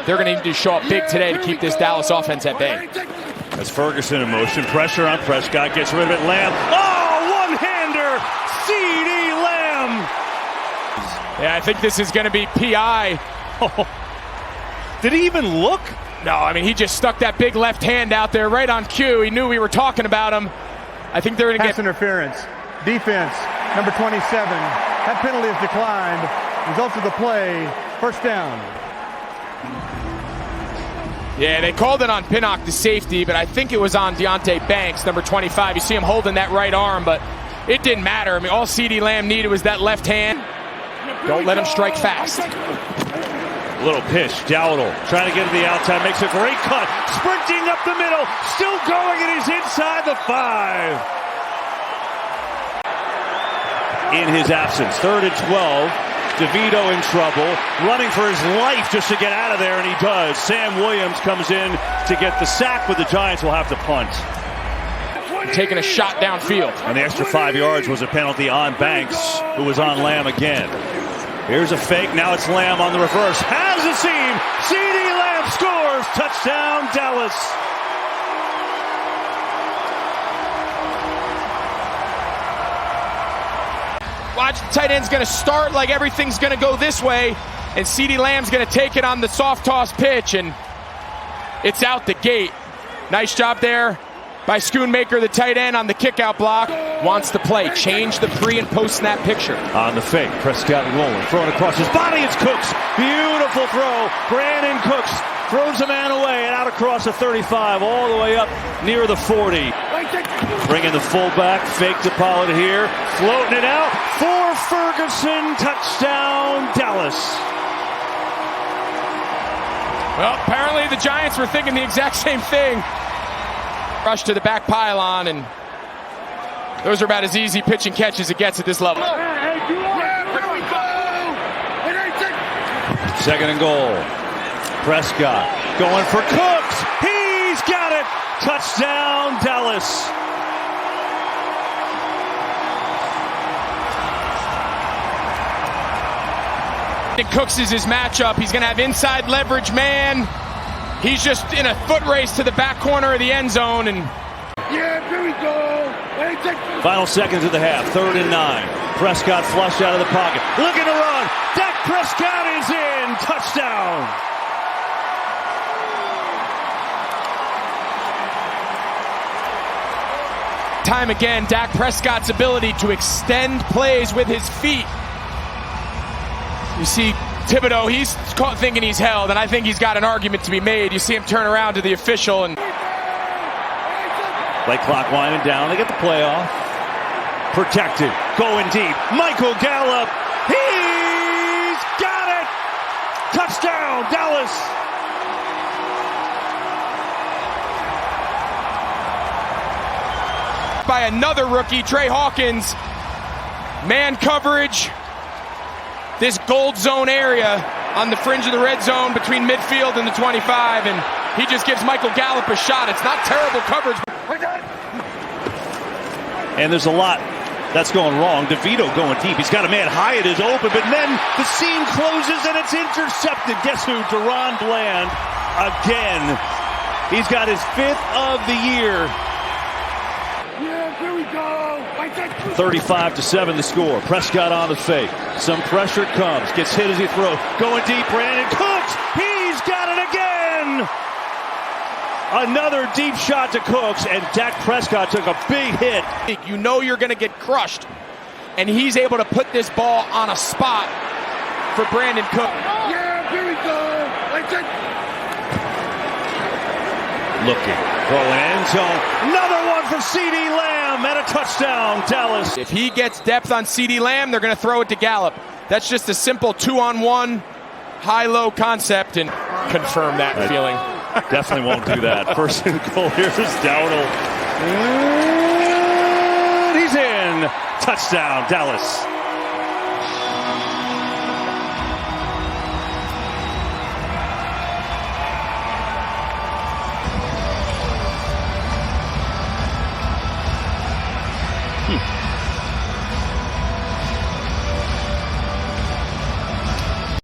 They're going to need to show up big today to keep this Dallas offense at bay. As Ferguson in motion, pressure on Prescott, gets rid of it. Lamb. Oh, one-hander! C.D. Lamb! Yeah, I think this is going to be PI. Oh. Did he even look? No, I mean, he just stuck that big left hand out there right on cue. He knew we were talking about him. I think they're going to get... Pass interference. Defense, number 27. That penalty is declined. Results of the play, first down. Yeah, they called it on Pinnock, the safety, but I think it was on Deonte Banks, number 25. You see him holding that right arm, but it didn't matter. I mean, all C.D. Lamb needed was that left hand. Don't let him strike fast. A little pitch, Dowdle trying to get to the outside, makes a great cut, sprinting up the middle, still going, and he's inside the 5. In his absence, 3rd and 12, DeVito in trouble, running for his life just to get out of there, and he does. Sam Williams comes in to get the sack, but the Giants will have to punt. Taking a shot downfield. And the extra 5 yards was a penalty on Banks, who was on Lamb again. Here's a fake, now it's Lamb on the reverse. Has a seam, C.D. Lamb scores, touchdown Dallas. Watch, the tight end's going to start like everything's going to go this way, and C.D. Lamb's going to take it on the soft toss pitch, and it's out the gate. Nice job there by Schoonmaker, the tight end, on the kickout block. Wants to play. Change the pre and post snap picture. On the fake, Prescott rolling, throwing across his body. It's Cooks. Beautiful throw. Brandon Cooks throws a man away and out across the 35, all the way up near the 40. Bringing the fullback, fake to Pollard here, floating it out for Ferguson. Touchdown, Dallas. Well, apparently the Giants were thinking the exact same thing. Rush to the back pylon, and those are about as easy pitch and catch as it gets at this level. 2nd and goal. Prescott going for Cooks. He's got it. Touchdown, Dallas. Cooks is his matchup. He's going to have inside leverage man. He's just in a foot race to the back corner of the end zone, and here we go. Final seconds of the half, 3rd and 9. Prescott flushed out of the pocket, looking to run. Dak Prescott is in. Touchdown. Time again, Dak Prescott's ability to extend plays with his feet. You see Thibodeau, he's thinking he's held, and I think he's got an argument to be made. You see him turn around to the official, and play clock winding down. They get the play off. Protected, going deep. Michael Gallup, he's got it. Touchdown, Dallas. By another rookie, Trey Hawkins. Man coverage. This gold zone area on the fringe of the red zone between midfield and the 25, and he just gives Michael Gallup a shot. It's not terrible coverage. And there's a lot that's going wrong. DeVito going deep. He's got a man. Hyatt is open, but then the seam closes and it's intercepted. Guess who? Deron Bland again. He's got his 5th of the year. 35-7 the score. Prescott on the fake. Some pressure comes. Gets hit as he throws. Going deep, Brandon Cooks. He's got it again. Another deep shot to Cooks, and Dak Prescott took a big hit. You know you're going to get crushed, and he's able to put this ball on a spot for Brandon Cooks. Yeah, here we go. Looking, throwing end zone. Another one for C.D. Lamb and a touchdown, Dallas. If he gets depth on C.D. Lamb, they're going to throw it to Gallup. That's just a simple 2-on-1 high-low concept, and confirm that feeling. Definitely won't do that. 1st and goal. Here's Dowdle. And he's in. Touchdown, Dallas.